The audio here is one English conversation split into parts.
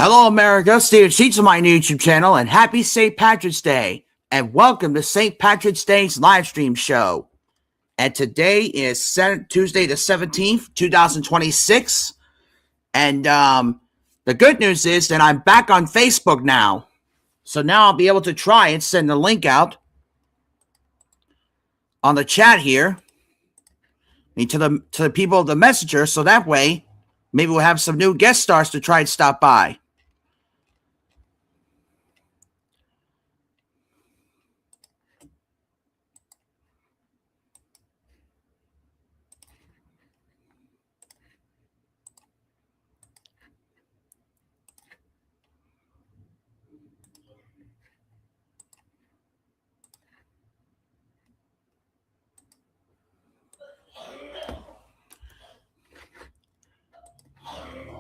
Hello, America. Steve Sheets on my YouTube channel, and happy St. Patrick's Day, and welcome to St. Patrick's Day's live stream show. And today is Tuesday the 17th, 2026. And the good news is that I'm back on Facebook now. So now I'll be able to try and send the link out on the chat here to the people of the messenger, so that way maybe we'll have some new guest stars to try and stop by.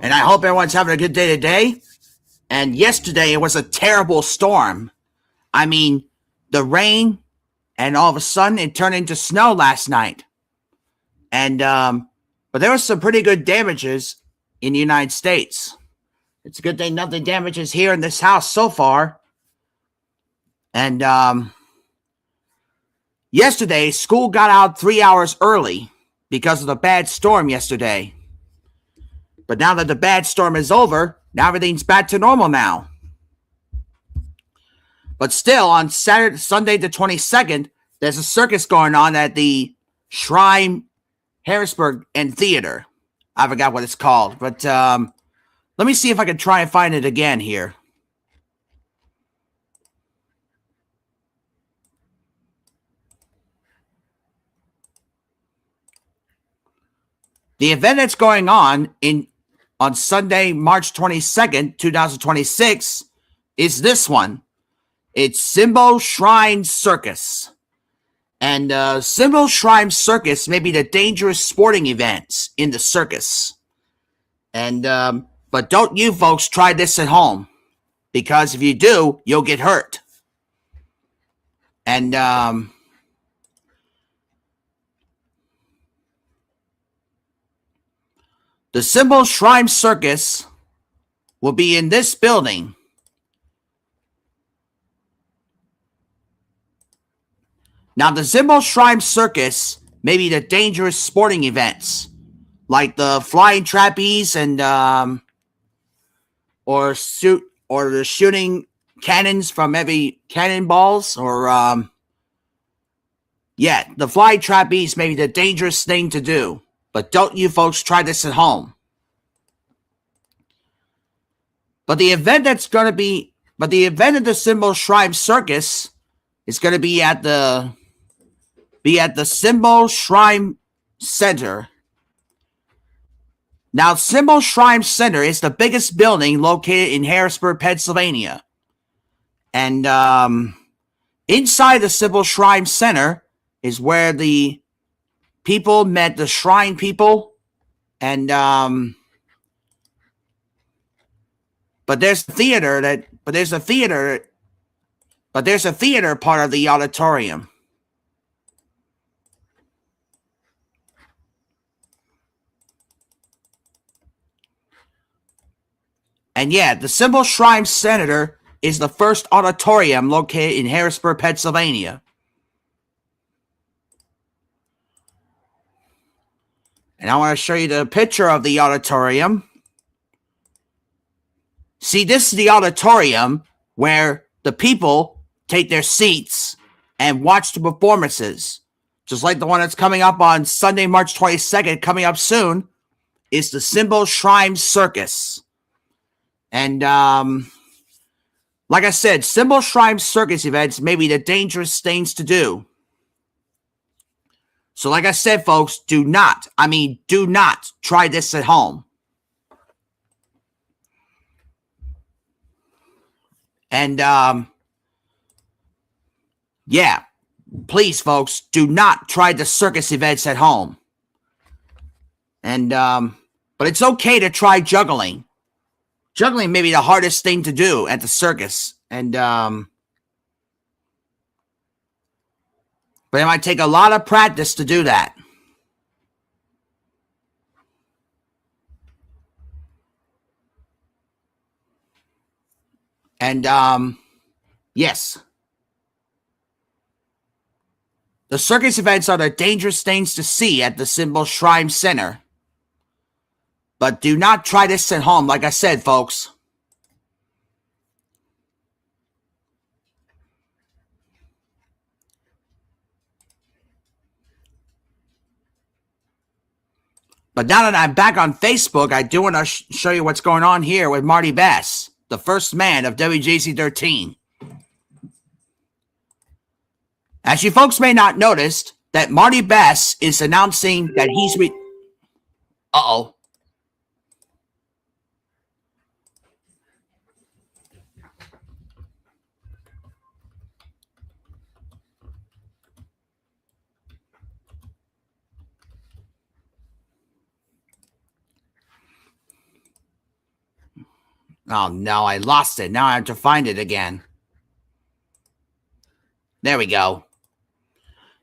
And I hope everyone's having a good day today. And yesterday, it was a terrible storm. I mean, the rain, and all of a sudden, it turned into snow last night. And, but there was some pretty good damages in the United States. It's a good thing nothing damages here in this house so far. And, yesterday, school got out 3 hours early because of the bad storm yesterday. But now that the bad storm is over, now everything's back to normal now. But still, on Sunday the 22nd, there's a circus going on at the Shrine Harrisburg and Theater. I forgot what it's called. But let me see if I can try and find it again here. The event that's going on Sunday, March 22nd, 2026, is this one. It's Simbo Shrine Circus. And Simbo Shrine Circus may be the dangerous sporting events in the circus. And but don't you folks try this at home, because if you do, you'll get hurt. And the Simbo Shrine Circus will be in this building. Now, the Simbo Shrine Circus may be the dangerous sporting events, like the flying trapeze and or the shooting cannons from heavy cannonballs, or the flying trapeze may be the dangerous thing to do. But don't you folks try this at home. But the event of the Simbo Shrine Circus is going to be at the Simbo Shrine Center. Now, Simbo Shrine Center is the biggest building located in Harrisburg, Pennsylvania. And inside the Simbo Shrine Center is where the people met the shrine people. And but there's a theater part of the auditorium. And yeah, the Simbo Shrine Center is the first auditorium located in Harrisburg, Pennsylvania. And I want to show you the picture of the auditorium. See, this is the auditorium where the people take their seats and watch the performances. Just like the one that's coming up on Sunday, March 22nd, coming up soon, is the Simbo Shrine Circus. And like I said, Simbo Shrine Circus events may be the dangerous things to do. So like I said, folks, do not try this at home. And, please, folks, do not try the circus events at home. And, but it's okay to try juggling. Juggling may be the hardest thing to do at the circus. And, but it might take a lot of practice to do that. And yes, the circus events are the dangerous things to see at the Symbol Shrine Center. But do not try this at home, like I said, folks. But now that I'm back on Facebook, I do want to show you what's going on here with Marty Bass, the first man of WJC 13. As you folks may not noticed, that Marty Bass is announcing that he's Uh-oh. Oh, no, I lost it. Now I have to find it again. There we go.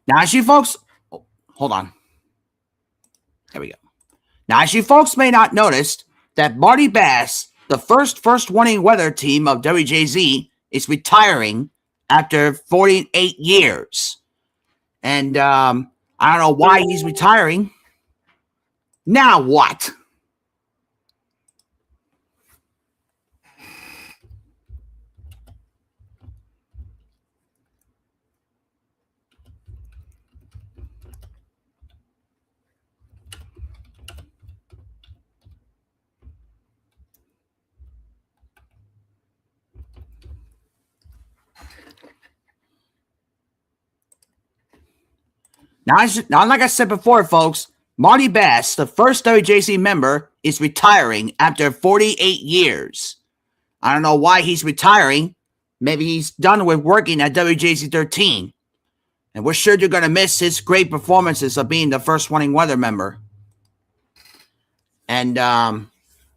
Now, as you folks... Oh, hold on. There we go. Now, as you folks may not noticed, that Marty Bass, the first warning weather team of WJZ, is retiring after 48 years. And I don't know why he's retiring. Now what? Now, like I said before, folks, Marty Bass, the first WJC member, is retiring after 48 years. I don't know why he's retiring. Maybe he's done with working at WJC 13. And we're sure you're going to miss his great performances of being the first warning weather member. And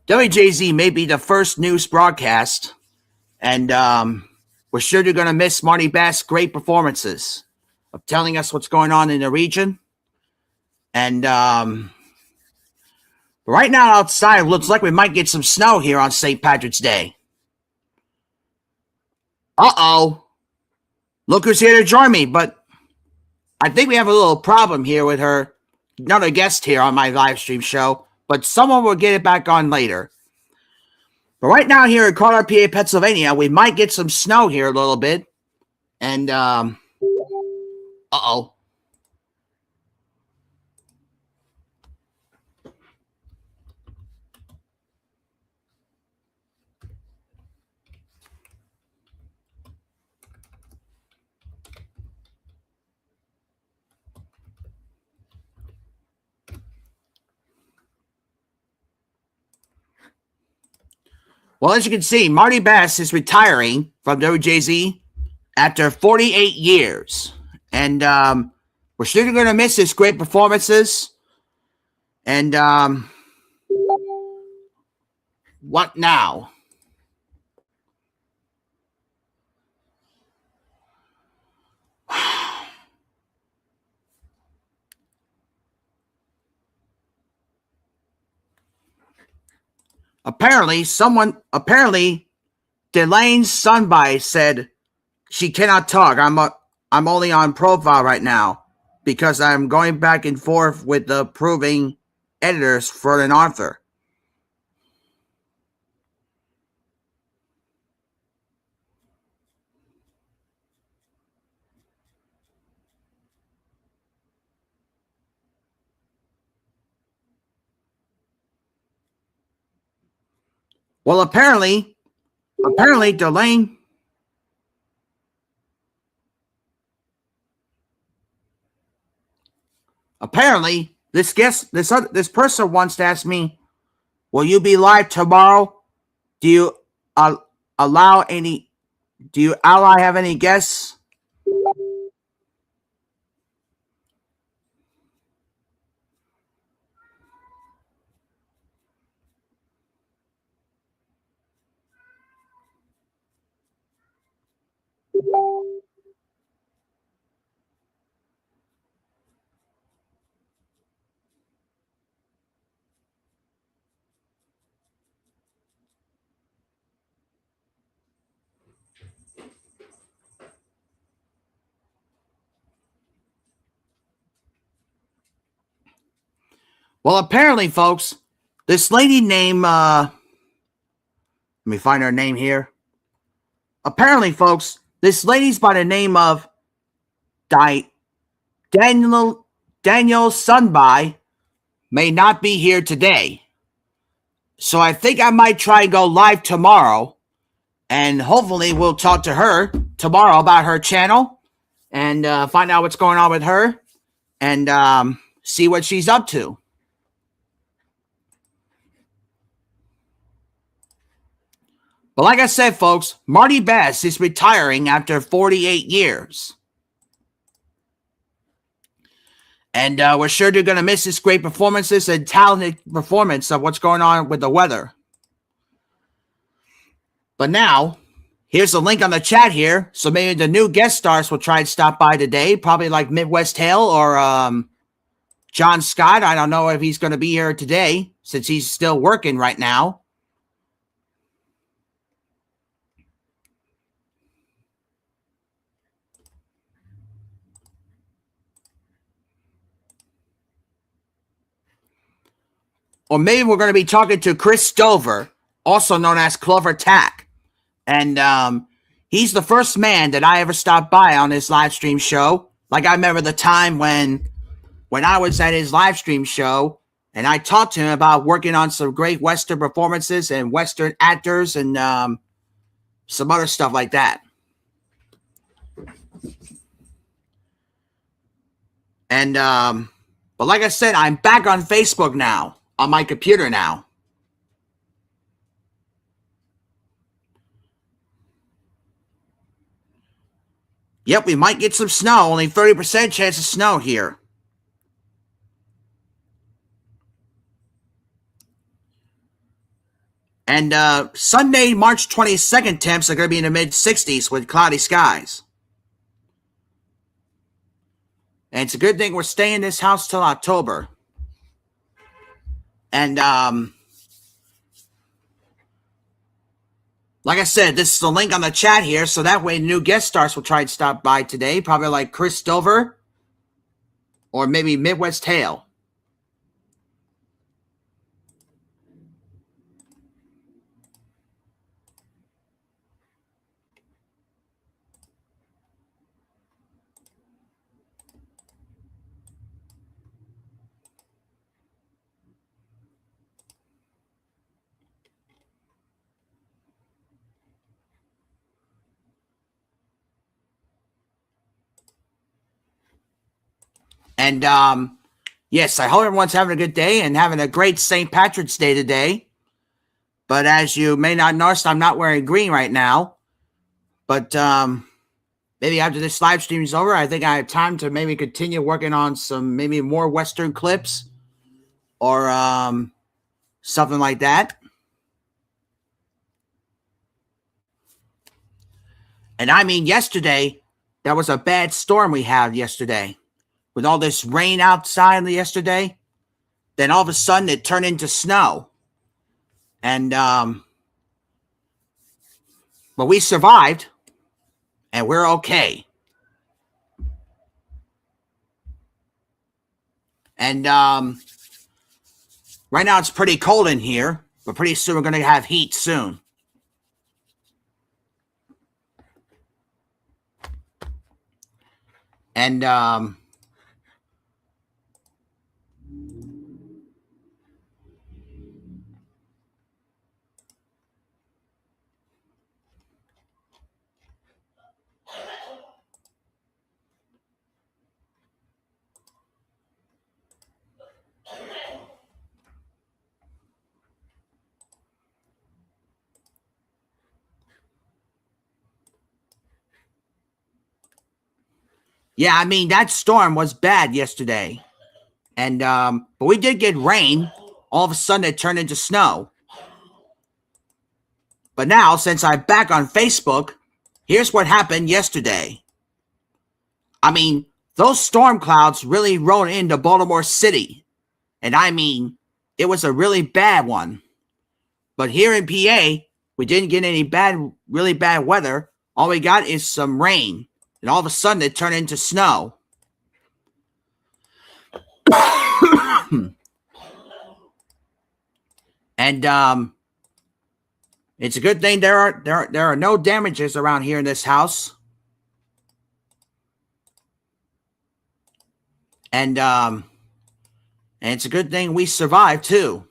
WJZ may be the first news broadcast. And we're sure you're going to miss Marty Bass' great performances of telling us what's going on in the region. And right now outside, it looks like we might get some snow here on St. Patrick's Day. Uh-oh. Look who's here to join me. But I think we have a little problem here with her. Another guest here on my live stream show. But someone will get it back on later. But right now here in Carter, PA, Pennsylvania, we might get some snow here a little bit. And, uh-oh. Well, as you can see, Marty Bass is retiring from WJZ after 48 years. And we're still going to miss his great performances. And what now? Apparently, Delane Sunby said she cannot talk. I'm only on profile right now because I'm going back and forth with the approving editors for an author. Well, apparently, Delane. Apparently, this person wants to ask me, "Will you be live tomorrow? Do you allow any? Do you have any guests?" Well, apparently, folks, this lady named, let me find her name here. Apparently, folks, this lady's by the name of Daniel Sunby may not be here today. So I think I might try and go live tomorrow, and hopefully we'll talk to her tomorrow about her channel and find out what's going on with her and see what she's up to. But like I said, folks, Marty Bass is retiring after 48 years. And we're sure they're going to miss his great performances and talented performance of what's going on with the weather. But now, here's the link on the chat here. So maybe the new guest stars will try and stop by today. Probably like Midwest Hale or John Scott. I don't know if he's going to be here today since he's still working right now. Or maybe we're going to be talking to Chris Stover, also known as Clover Tack. And he's the first man that I ever stopped by on his live stream show. Like I remember the time when I was at his live stream show and I talked to him about working on some great Western performances and Western actors and some other stuff like that. And but like I said, I'm back on Facebook now, on my computer now. Yep, we might get some snow. Only 30% chance of snow here. And Sunday, March 22nd, temps are going to be in the mid-60s with cloudy skies. And it's a good thing we're staying in this house till October. And like I said, this is the link on the chat here, so that way new guest stars will try and stop by today. Probably like Chris Stover or maybe Midwest Hale. And yes, I hope everyone's having a good day and having a great St. Patrick's Day today. But as you may not notice, I'm not wearing green right now. But maybe after this live stream is over, I think I have time to maybe continue working on some maybe more Western clips or something like that. And I mean, yesterday, that was a bad storm we had yesterday. With all this rain outside yesterday, then all of a sudden it turned into snow. And, but we survived, and we're okay. And right now it's pretty cold in here, but pretty soon we're going to have heat soon. And yeah, I mean, that storm was bad yesterday. And but we did get rain. All of a sudden it turned into snow. But now, since I'm back on Facebook, here's what happened yesterday. I mean, those storm clouds really rolled into Baltimore City. And I mean, it was a really bad one. But here in PA, we didn't get any really bad weather. All we got is some rain. And all of a sudden, it turned into snow. And it's a good thing there are no damages around here in this house. And it's a good thing we survived too.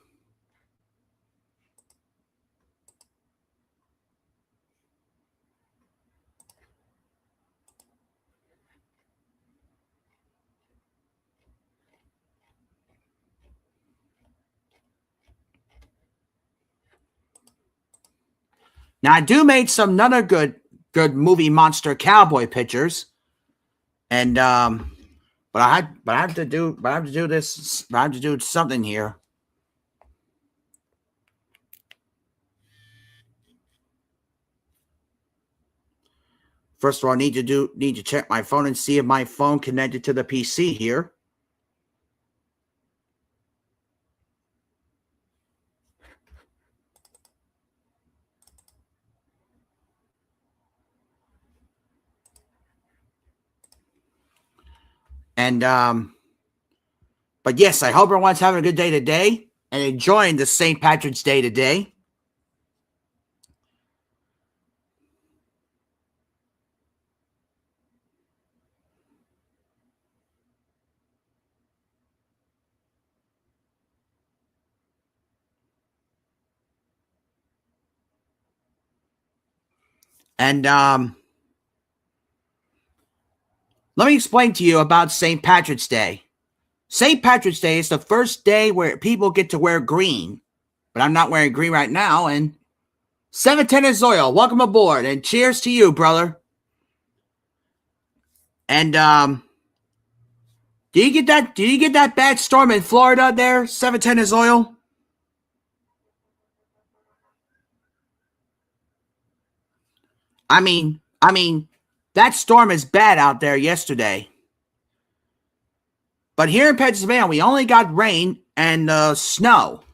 Now I do made some other good movie monster cowboy pictures, and but I have to do something here. First of all, I need to check my phone and see if my phone connected to the PC here. And but yes, I hope everyone's having a good day today and enjoying the St. Patrick's Day today. And let me explain to you about St. Patrick's Day. St. Patrick's Day is the first day where people get to wear green, but I'm not wearing green right now. And 710 is Zoil, welcome aboard, and cheers to you, brother. And do you get that bad storm in Florida there, 710 is Oil? I mean, that storm is bad out there yesterday. But here in Pennsylvania, we only got rain and snow.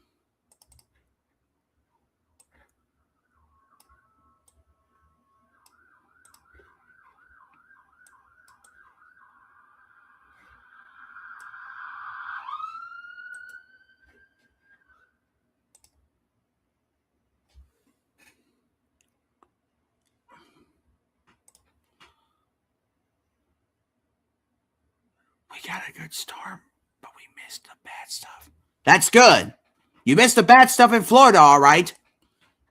We got a good storm, but we missed the bad stuff. That's good. You missed the bad stuff in Florida, all right.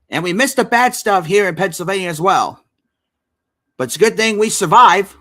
And we missed the bad stuff here in Pennsylvania as well. But it's a good thing we survive.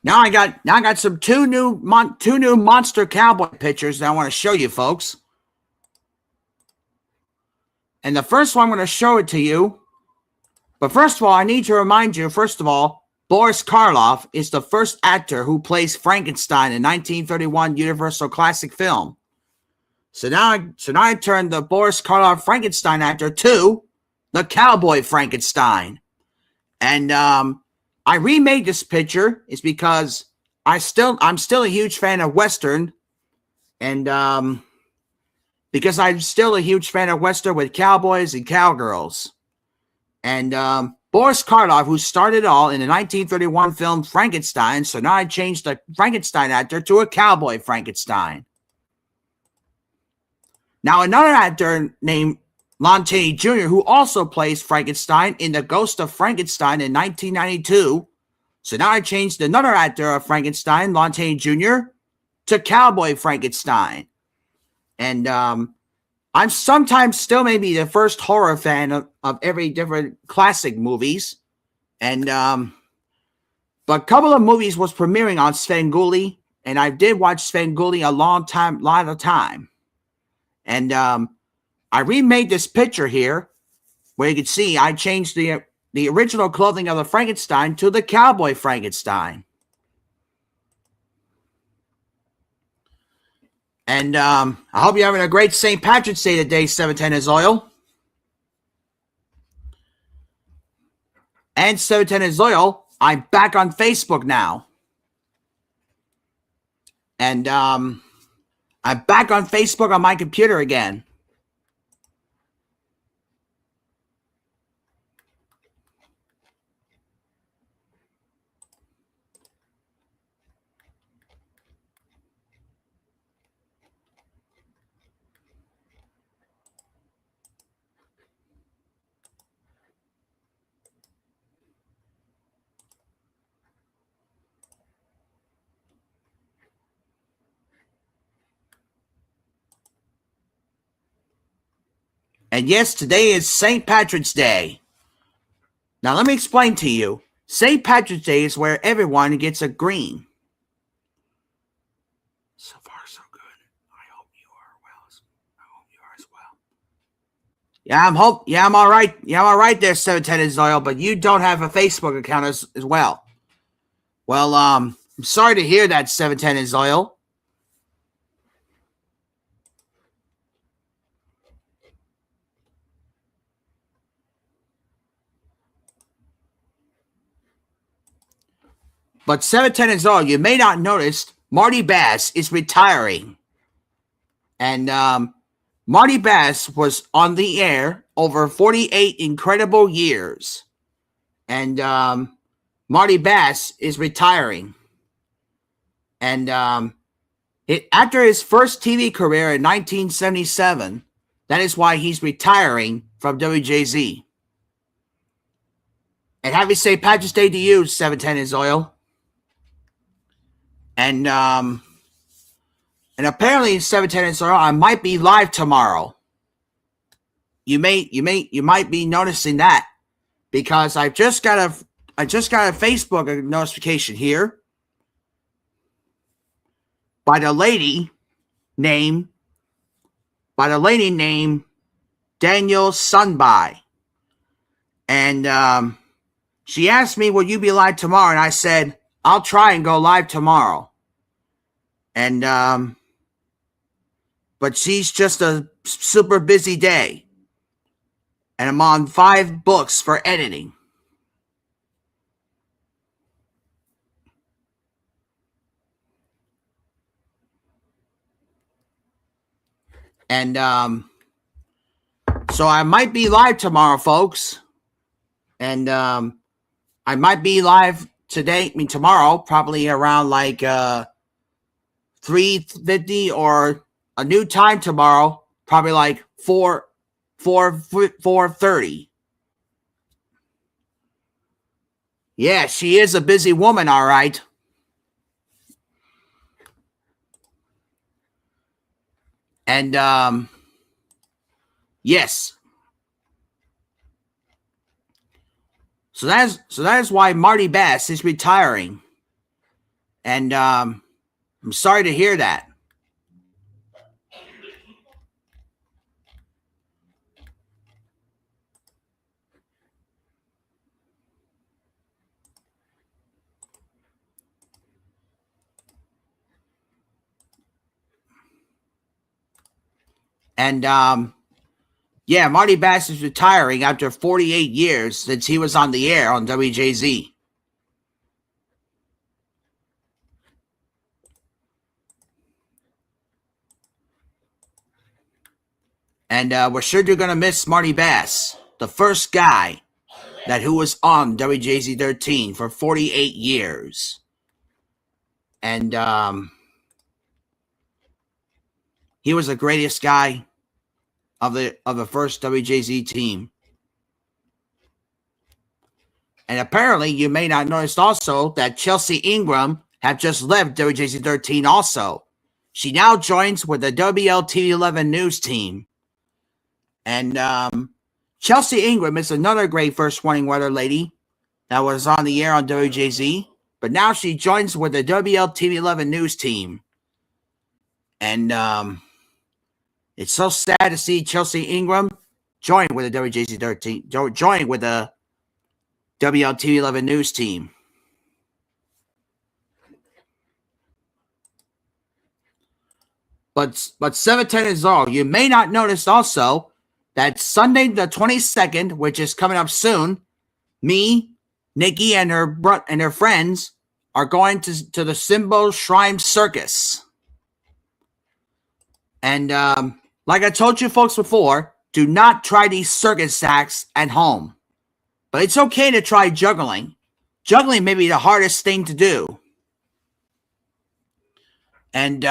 Now I got some two new monster cowboy pictures that I want to show you folks. And the first one I'm going to show it to you. But first of all, I need to remind you, first of all, Boris Karloff is the first actor who plays Frankenstein in 1931 Universal classic film. So now I turn the Boris Karloff Frankenstein actor to the cowboy Frankenstein. And I remade this picture is because I'm still a huge fan of Western, and because I'm still a huge fan of Western with cowboys and cowgirls. And Boris Karloff, who started it all in the 1931 film Frankenstein, so now I changed the Frankenstein actor to a cowboy Frankenstein. Now another actor named Lon Chaney Jr., who also plays Frankenstein in The Ghost of Frankenstein in 1992. So now I changed another actor of Frankenstein, Lon Chaney Jr., to Cowboy Frankenstein. And I'm sometimes still maybe the first horror fan of every different classic movies. And but a couple of movies was premiering on Svengoolie, and I did watch Svengoolie a lot of time. And I remade this picture here where you can see I changed the original clothing of the Frankenstein to the cowboy Frankenstein. And I hope you're having a great St. Patrick's Day today, 710 is Oil. And 710 is Oil, I'm back on Facebook now. And I'm back on Facebook on my computer again. And yes, today is St. Patrick's Day. Now, let me explain to you. St. Patrick's Day is where everyone gets a green. So far, so good. I hope you are well. I hope you are as well. I'm all right. Yeah, I'm all right there, 710 Zoil, but you don't have a Facebook account as well. Well, I'm sorry to hear that, 710 Zoil. But 710 is all. You may not notice Marty Bass is retiring. And Marty Bass was on the air over 48 incredible years. And Marty Bass is retiring. And after his first TV career in 1977, that is why he's retiring from WJZ. And happy St. Patrick's Day to you, 710 is oil. And apparently 710 is oil, I might be live tomorrow. You might be noticing that because I just got a Facebook notification here by the lady named Daniel Sunby. And she asked me, will you be live tomorrow? And I said, I'll try and go live tomorrow. And but she's just a super busy day. And I'm on 5 books for editing. And so I might be live tomorrow, folks. And I might be live tomorrow, probably around like 3:50 or a new time tomorrow, probably like 4:30. Yeah, she is a busy woman, all right. And yes. So that is why Marty Bass is retiring. And I'm sorry to hear that. And yeah, Marty Bass is retiring after 48 years since he was on the air on WJZ. And we're sure you're going to miss Marty Bass, the first guy who was on WJZ 13 for 48 years. And he was the greatest guy of the first WJZ team. And apparently, you may not notice also that Chelsea Ingram have just left WJZ 13 also. She now joins with the WLTV 11 news team. And Chelsea Ingram is another great first warning weather lady that was on the air on WJZ. But now she joins with the WLTV 11 news team. And it's so sad to see Chelsea Ingram join with the WJZ 13, join with the WLTV 11 news team. But 710 is all. You may not notice also that Sunday the 22nd, which is coming up soon, me, Nikki, and her friends are going to the Simbo Shrine Circus. And like I told you folks before, do not try these circus acts at home. But it's okay to try juggling. Juggling may be the hardest thing to do. And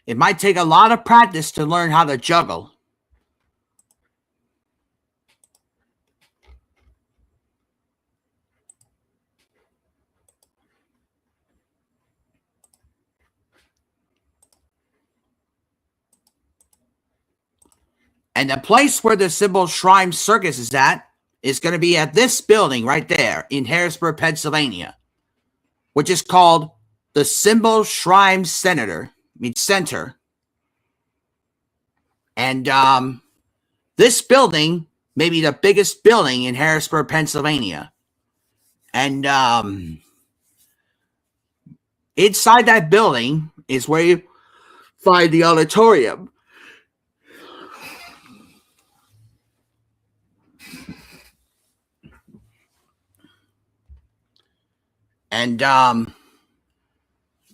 it might take a lot of practice to learn how to juggle. And the place where the Symbol Shrine Circus is at is going to be at this building right there in Harrisburg, Pennsylvania, which is called the Symbol Shrine Center. And this building may be the biggest building in Harrisburg, Pennsylvania. And inside that building is where you find the auditorium. And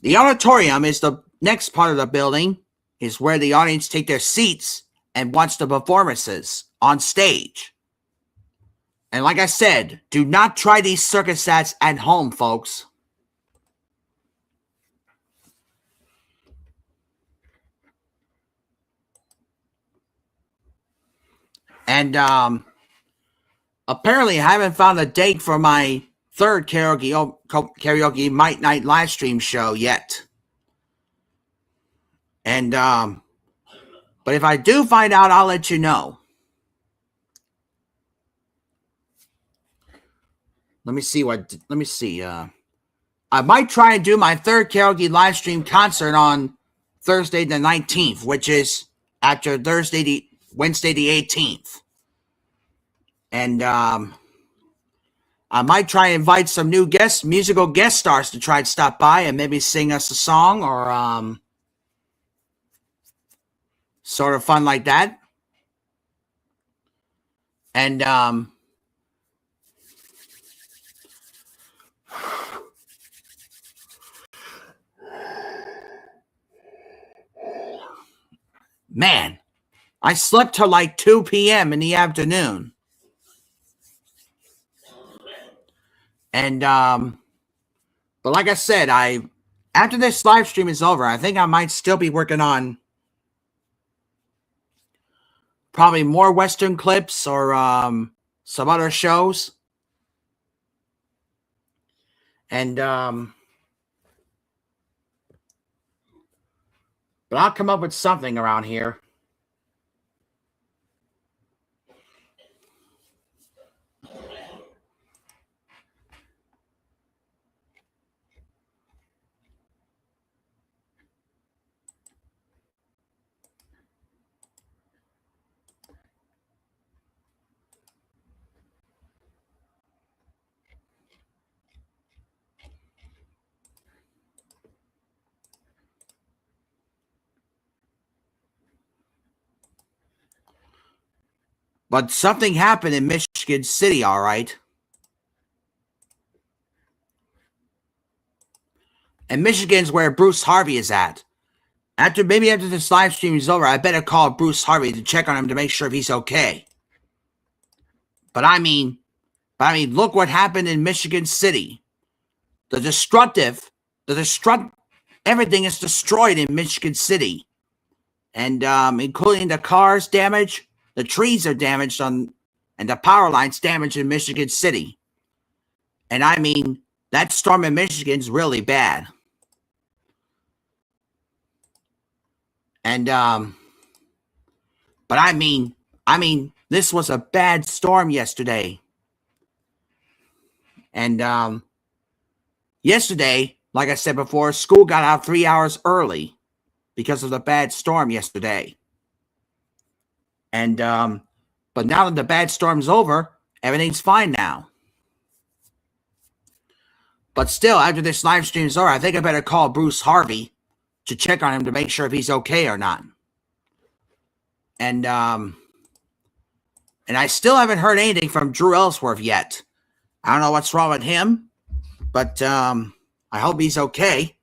the auditorium is the next part of the building, is where the audience take their seats and watch the performances on stage. And like I said, do not try these circus acts at home, folks. And apparently I haven't found a date for my third karaoke night live stream show yet. And but if I do find out, I'll let you know. Let me see. I might try and do my third karaoke live stream concert on Thursday the 19th, which is after Wednesday the 18th. And I might try and invite some new musical guest stars to try and stop by and maybe sing us a song or sort of fun like that. And man, I slept till like 2 p.m. in the afternoon. And but like I said, after this live stream is over, I think I might still be working on probably more Western clips or some other shows. And but I'll come up with something around here. But something happened in Michigan City, all right? And Michigan's where Bruce Harvey is at. After this live stream is over, I better call Bruce Harvey to check on him to make sure if he's okay. But I mean, look what happened in Michigan City. Everything is destroyed in Michigan City. And including the cars damaged, the trees are damaged and the power lines damaged in Michigan City. And I mean, that storm in Michigan's really bad. And but I mean, this was a bad storm yesterday. And yesterday, like I said before, school got out 3 hours early because of the bad storm yesterday. And but now that the bad storm's over, everything's fine now. But still, after this live stream is over, I think I better call Bruce Harvey to check on him to make sure if he's okay or not. And I still haven't heard anything from Drew Ellsworth yet. I don't know what's wrong with him, but I hope he's okay.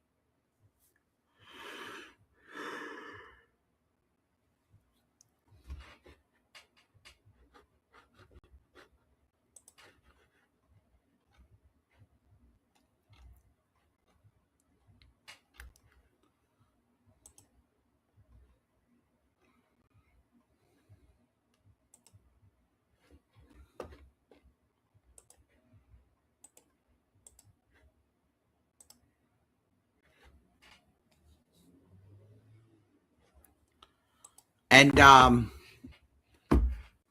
And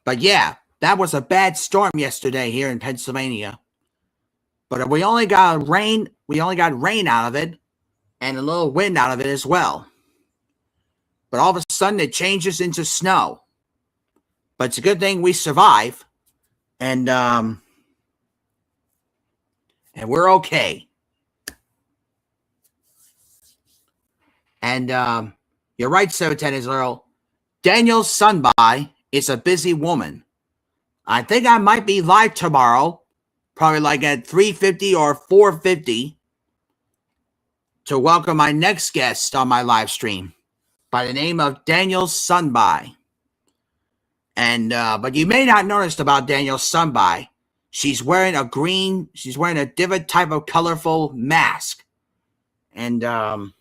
but yeah, that was a bad storm yesterday here in Pennsylvania. But we only got rain. We only got rain out of it, and a little wind out of it as well. But all of a sudden, it changes into snow. But it's a good thing we survive, and we're okay. And you're right, 710 Earl. Daniel Sunby is a busy woman. I think I might be live tomorrow, probably like at 3:50 or 4:50, to welcome my next guest on my live stream by the name of Daniel Sunby. And but you may not notice about Daniel Sunby. She's wearing a different type of colorful mask. And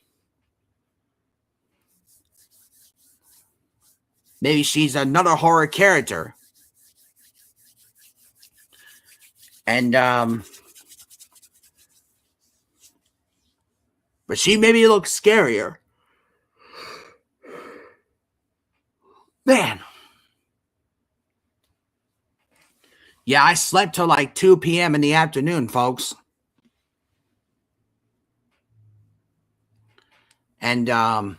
maybe she's another horror character. And but she maybe looks scarier. Man. Yeah, I slept till like 2 p.m. in the afternoon, folks. And but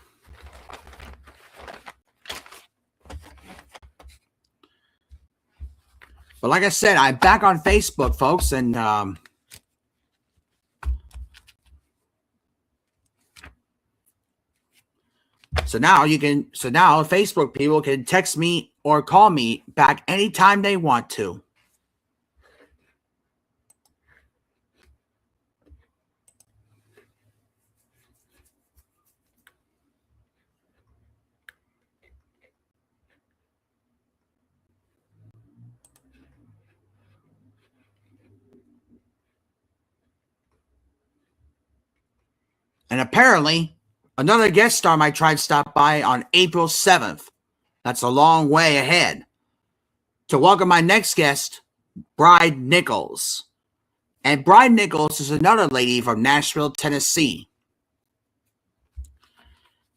like I said, I'm back on Facebook, folks, and so now Facebook people can text me or call me back anytime they want to. And apparently, another guest star might try to stop by on April 7th. That's a long way ahead. To welcome my next guest, Bride Nichols. And Bride Nichols is another lady from Nashville, Tennessee.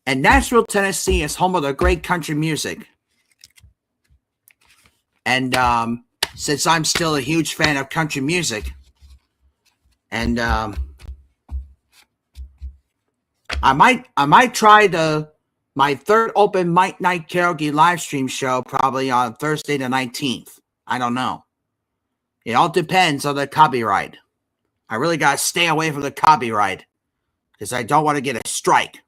And Nashville, Tennessee is home of the great country music. And since I'm still a huge fan of country music, and I might try my third open mic night karaoke live stream show probably on Thursday the 19th. I don't know. It all depends on the copyright. I really got to stay away from the copyright because I don't want to get a strike.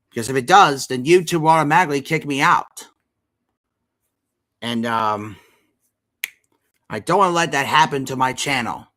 Because if it does, then YouTube will automatically kick me out. And I don't want to let that happen to my channel.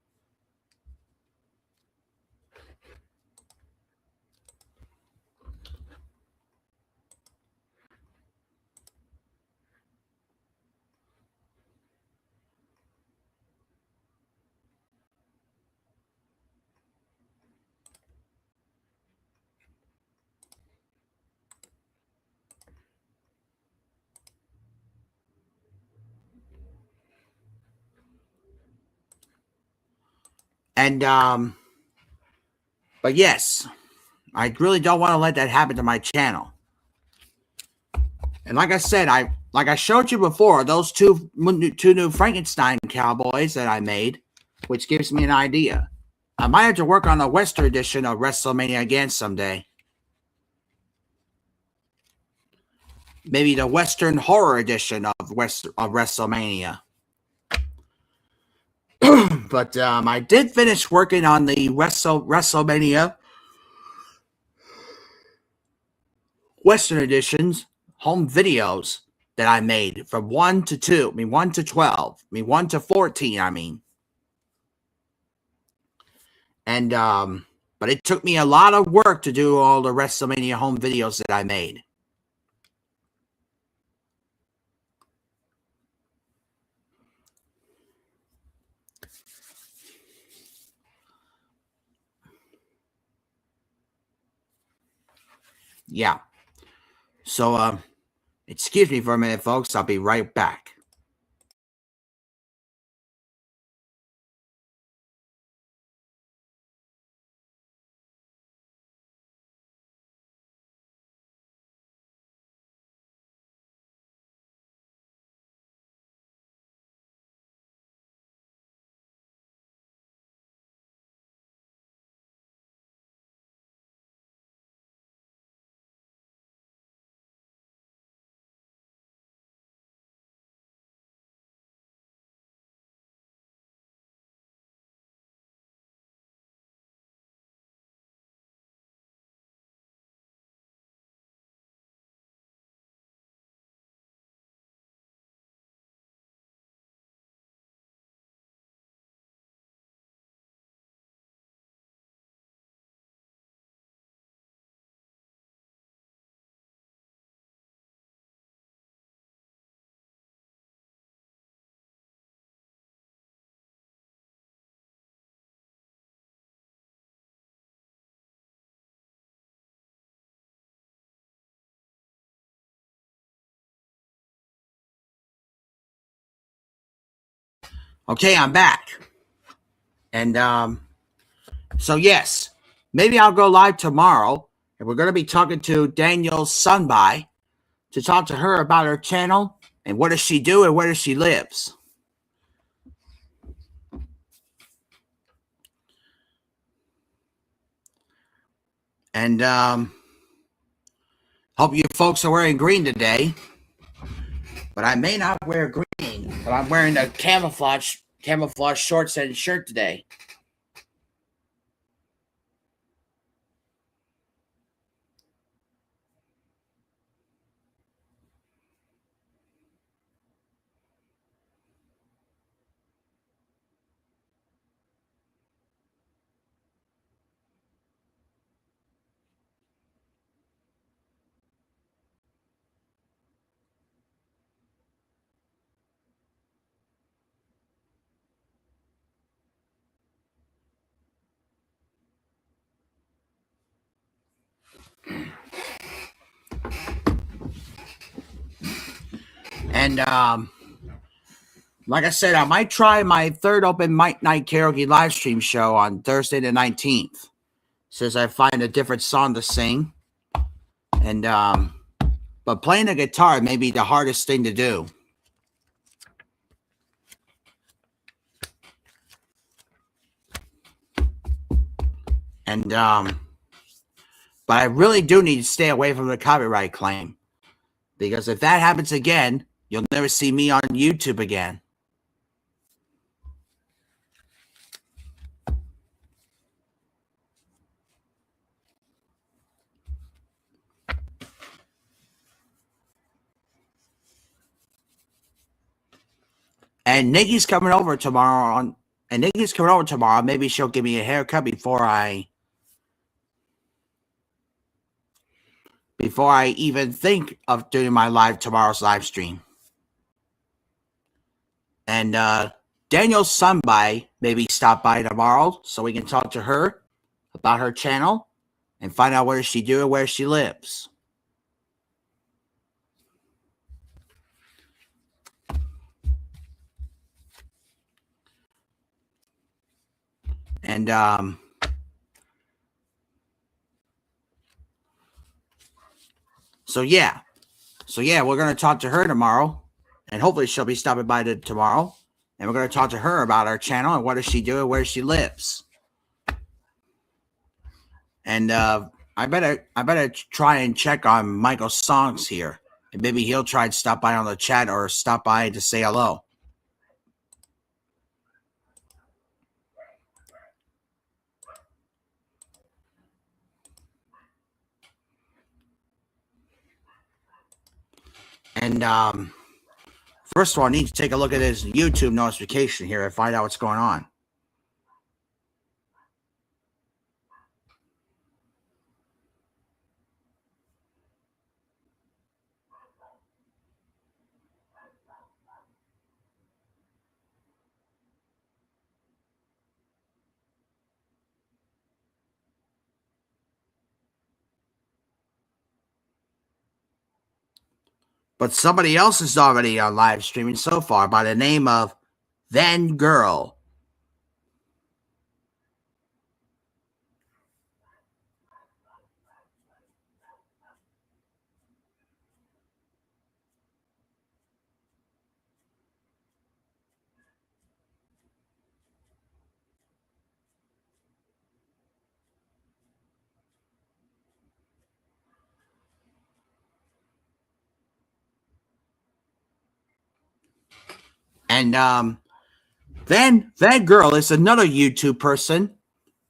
And but yes, I really don't want to let that happen to my channel. And like I said, like I showed you before, those two new Frankenstein cowboys that I made, which gives me an idea. I might have to work on a Western edition of WrestleMania again someday. Maybe the Western horror edition of WrestleMania. But I did finish working on the WrestleMania Western editions home videos that I made from 1 to 2. I mean 1 to 12. I mean 1 to 14, I mean. And but it took me a lot of work to do all the WrestleMania home videos that I made. Yeah. So excuse me for a minute, folks. I'll be right back. Okay, I'm back. And so yes, maybe I'll go live tomorrow, and we're going to be talking to Daniel Sunby to talk to her about her channel and what does she do and where does she lives. And hope you folks are wearing green today. But I may not wear green, but I'm wearing a camouflage shorts and shirt today. And like I said, I might try my third open mic night karaoke live stream show on Thursday the 19th. Since I find a different song to sing. And but playing the guitar may be the hardest thing to do. And but I really do need to stay away from the copyright claim. Because if that happens again, you'll never see me on YouTube again. And Nikki's coming over tomorrow Maybe she'll give me a haircut before I even think of doing my tomorrow's live stream. And Daniel Sunby maybe stop by tomorrow so we can talk to her about her channel and find out what does she do and where she lives. And so yeah, we're going to talk to her tomorrow, and hopefully she'll be stopping by tomorrow, and we're going to talk to her about our channel and what does she do and where she lives. And I better try and check on Michael's songs here, and maybe he'll try and stop by on the chat or stop by to say hello. And first of all, I need to take a look at his YouTube notification here and find out what's going on. But somebody else is already on live streaming so far by the name of Then Girl. And that girl is another YouTube person.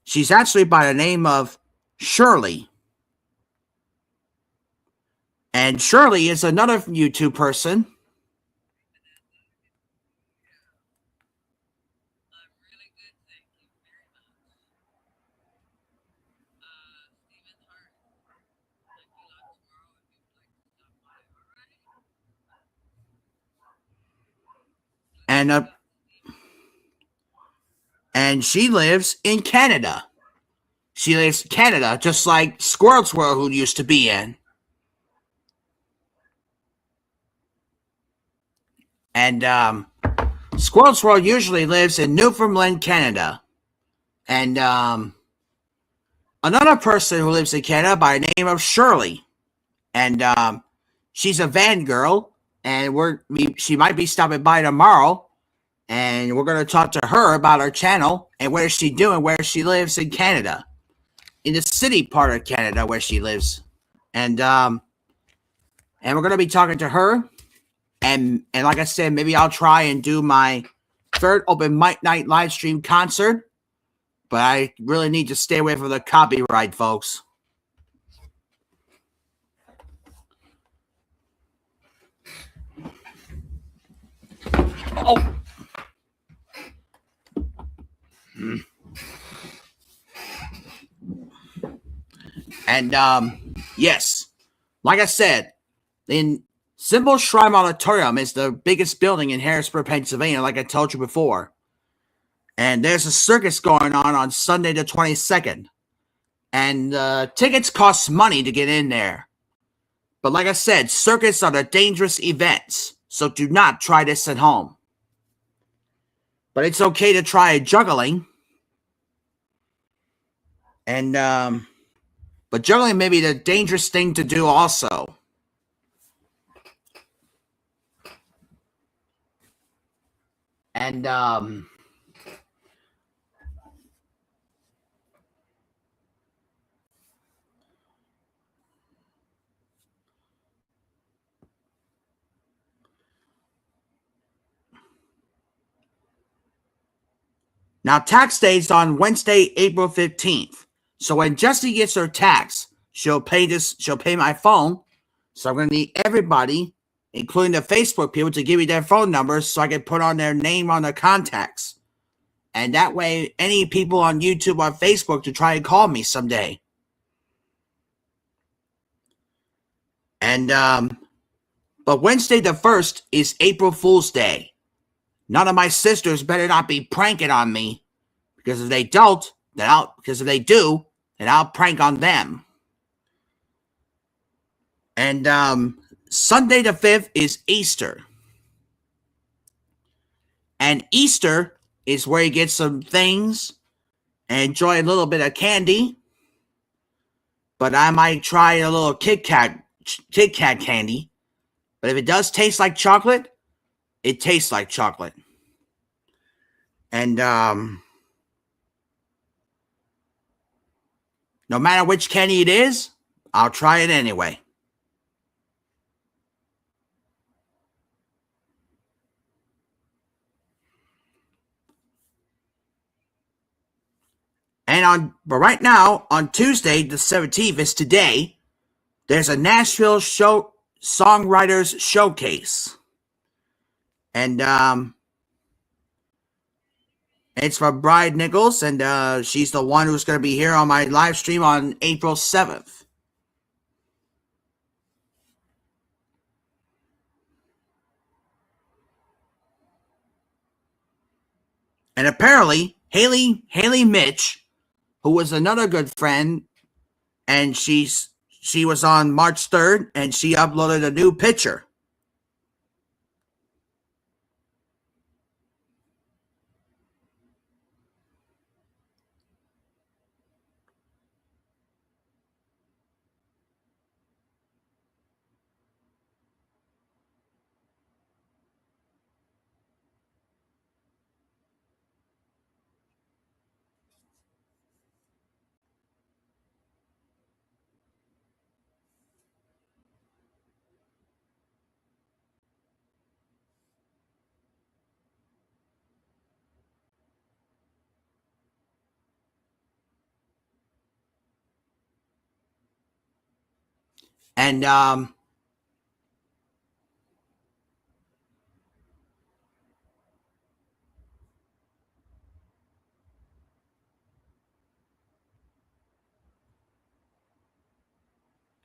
She's actually by the name of Shirley. And Shirley is another YouTube person. And she lives in Canada. She lives in Canada, just like Squirrel Swirl, who used to be in. And Squirrel Swirl usually lives in Newfoundland, Canada. And another person who lives in Canada by the name of Shirley. And she's a van girl. And she might be stopping by tomorrow. And we're going to talk to her about her channel and what is she doing where she lives in Canada. In the city part of Canada where she lives. And we're going to be talking to her. And like I said, maybe I'll try and do my third open mic night live stream concert. But I really need to stay away from the copyright, folks. Oh. And yes, like I said, in Symbol Shrine Auditorium is the biggest building in Harrisburg, Pennsylvania, like I told you before. And there's a circus going on Sunday the 22nd. And tickets cost money to get in there. But like I said, circus are the dangerous events. So do not try this at home. But it's okay to try juggling. And but juggling may be the dangerous thing to do also. And now tax day is on Wednesday, April 15th. So when Jessie gets her tax, she'll pay my phone. So I'm going to need everybody, including the Facebook people, to give me their phone numbers so I can put on their name on the contacts. And that way, any people on YouTube or Facebook to try and call me someday. And but Wednesday the 1st is April Fool's Day. None of my sisters better not be pranking on me, because if they do, then I'll prank on them. And Sunday the 5th is Easter. And Easter is where you get some things and enjoy a little bit of candy. But I might try a little Kit Kat candy. But if it does taste like chocolate, it tastes like chocolate. And no matter which candy it is, I'll try it anyway. But right now, on Tuesday, the 17th, is today, there's a Nashville Songwriters Showcase. And it's for Bride Nichols, and she's the one who's going to be here on my live stream on April 7th. And apparently, Haley Mitch, who was another good friend, and she was on March 3rd, and she uploaded a new picture.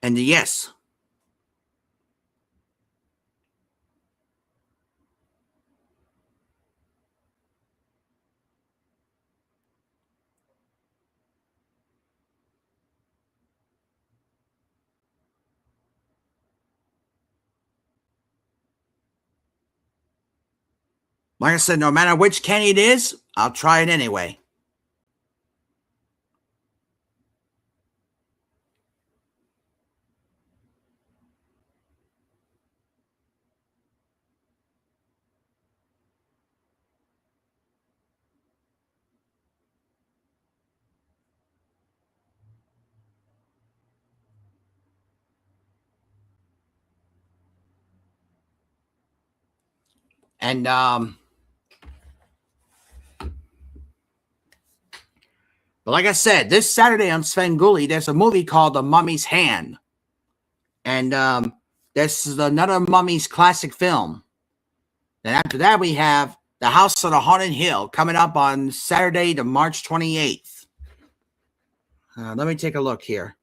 And yes. Like I said, no matter which candy it is, I'll try it anyway. And but like I said, this Saturday on Svengoolie, there's a movie called The Mummy's Hand. And this is another Mummy's classic film. Then after that, we have The House on the Haunted Hill coming up on Saturday, the March 28th. Let me take a look here.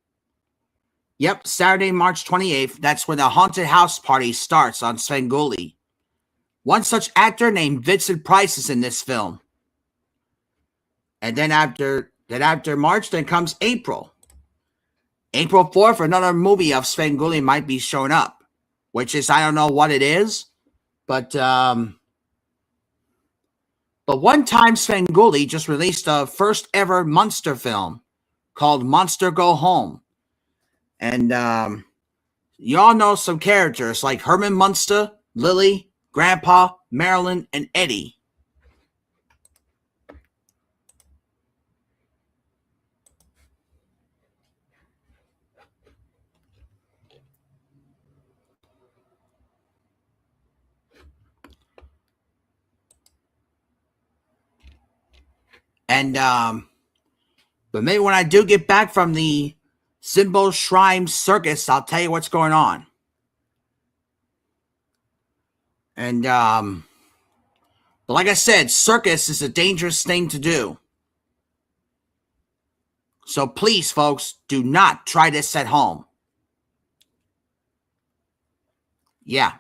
Yep, Saturday, March 28th. That's when the haunted house party starts on Svengoolie. One such actor named Vincent Price is in this film. And then after March, then comes April. April 4th, another movie of Svengoolie might be showing up, which is, I don't know what it is, but one time Svengoolie just released a first ever monster film called Monster Go Home. And you all know some characters like Herman Munster, Lily, Grandpa, Marilyn, and Eddie. And but maybe when I do get back from the Symbol Shrine Circus, I'll tell you what's going on. And but like I said, circus is a dangerous thing to do. So please, folks, do not try this at home. Yeah.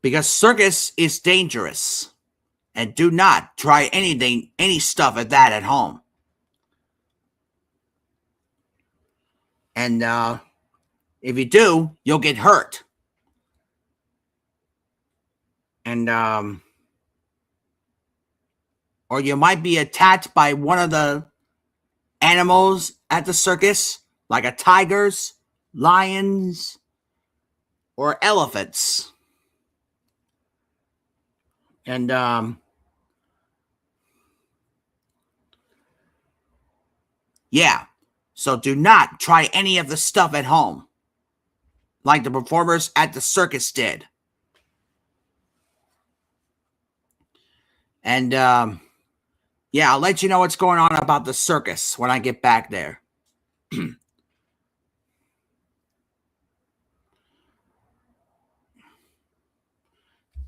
Because circus is dangerous. And do not try any stuff at that at home. And if you do, you'll get hurt. And or you might be attacked by one of the animals at the circus, like a tigers, lions, or elephants. And yeah, so do not try any of the stuff at home, like the performers at the circus did. And yeah, I'll let you know what's going on about the circus when I get back there.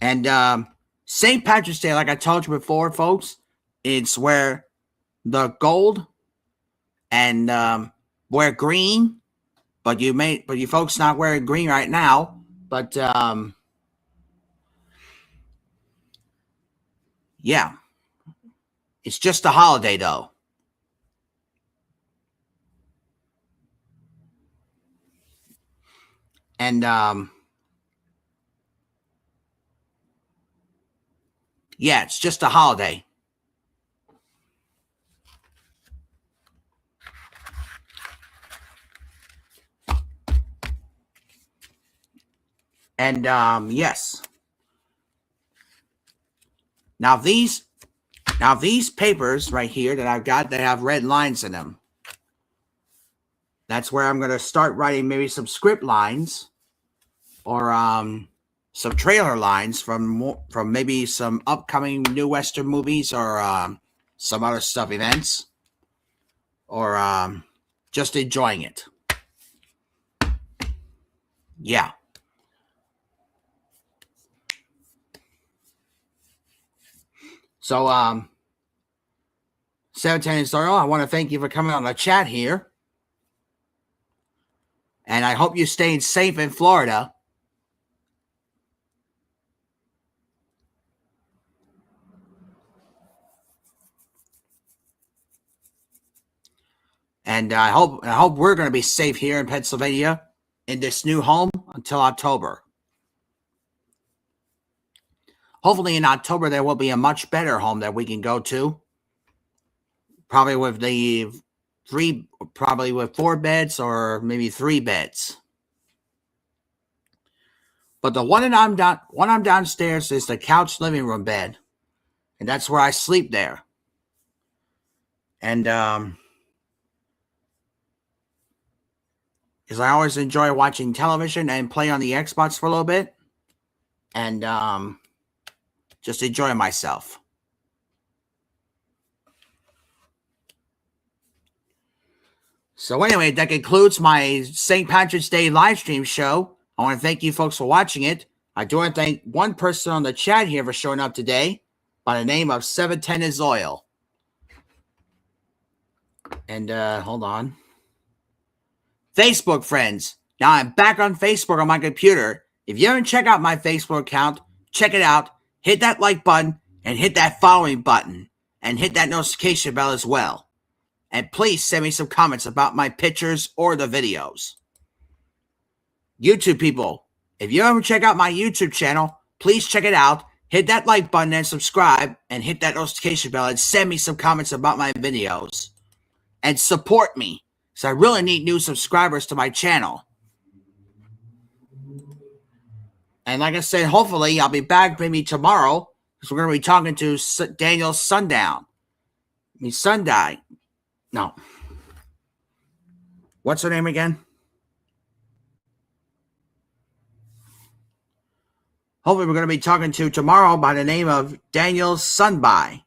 And St. Patrick's Day, like I told you before, folks, it's where the gold and wear green, but you folks not wearing green right now. But yeah, it's just a holiday though. And yeah, it's just a holiday. And yes. Now these papers right here that I've got that have red lines in them, that's where I'm going to start writing maybe some script lines or some trailer lines from maybe some upcoming new Western movies or some other stuff, events, or just enjoying it. Yeah. So, 710 Historical, I want to thank you for coming on the chat here. And I hope you're staying safe in Florida. And I hope we're going to be safe here in Pennsylvania in this new home until October. hopefully in October there will be a much better home that we can go to. Probably with probably with 4 beds or maybe 3 beds. But the one I'm downstairs is the couch living room bed. And that's where I sleep there. And because I always enjoy watching television and play on the Xbox for a little bit. And just enjoy myself. So anyway, that concludes my St. Patrick's Day live stream show. I want to thank you folks for watching it. I do want to thank one person on the chat here for showing up today by the name of 710 is Oil. And hold on. Facebook friends. Now I'm back on Facebook on my computer. If you haven't checked out my Facebook account, check it out. Hit that like button and hit that following button and hit that notification bell as well. And please send me some comments about my pictures or the videos. YouTube people, if you haven't checked out my YouTube channel, please check it out. Hit that like button and subscribe and hit that notification bell and send me some comments about my videos. And support me, because I really need new subscribers to my channel. And like I said, hopefully I'll be back maybe tomorrow, because we're going to be talking to Daniel Sundown. Sunday. No. What's her name again? Hopefully we're going to be talking to tomorrow by the name of Daniel Sunby.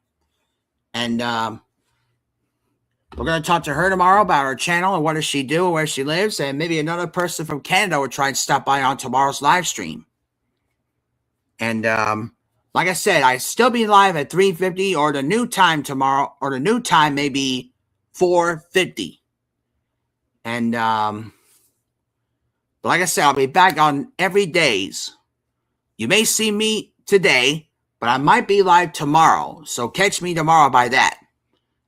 And we're going to talk to her tomorrow about her channel and what does she do, where she lives. And maybe another person from Canada will try and stop by on tomorrow's live stream. And like I said, I still be live at 3:50 or the new time tomorrow, or the new time may be 4:50. And like I said, I'll be back on every days. You may see me today, but I might be live tomorrow. So catch me tomorrow by that.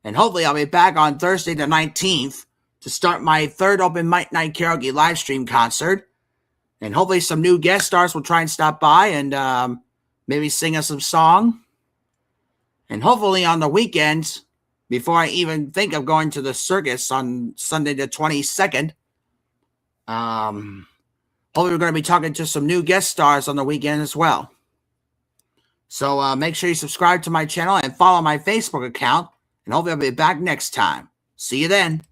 And hopefully I'll be back on Thursday the 19th to start my 3rd Open Mic Night Karaoke live stream concert. And hopefully some new guest stars will try and stop by and maybe sing us some song. And hopefully on the weekends, before I even think of going to the circus on Sunday the 22nd, hopefully we're going to be talking to some new guest stars on the weekend as well. So make sure you subscribe to my channel and follow my Facebook account. And hopefully I'll be back next time. See you then.